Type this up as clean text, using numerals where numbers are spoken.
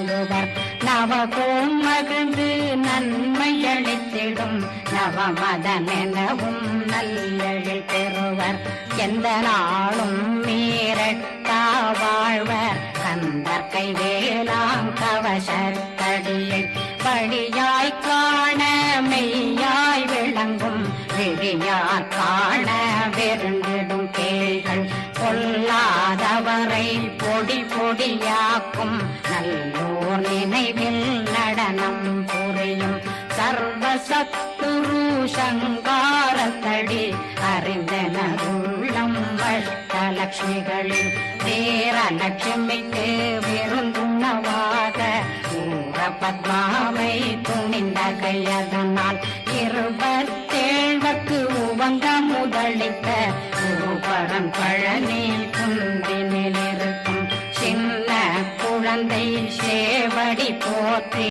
பெறுவர். நவகோம் மகிழ்ந்து நன்மை அளித்திடும் நவமதனெனவும் நல்லெழில் பெறுவர். எந்த நாளும் மீறட்டா வாழ்வர் கந்தற்கை வேளாங் கவசத்தடியை படியாய் காண மெய்யாய் விளங்கும் விழியார் காண வெருண்டிடும் கேள்கள் கொல்லாதவரை பொடி பொடியாக்கும் நல்லோர் நினைவில் நடனம் புரியும். சர்வசத்துரு சங்காரத்தடி அறிந்தனருள்ளம் வஷ்டலட்சுமிகளில் வீரலட்சுமிக்கு விருந்துணவாக ஊர பத்மாவை துணிந்த கையதனால் 27 உவங்க முதலித்த குருபரன் பழனி குந்தினில் இருக்கும் சின்ன குழந்தை சேவடி போற்றி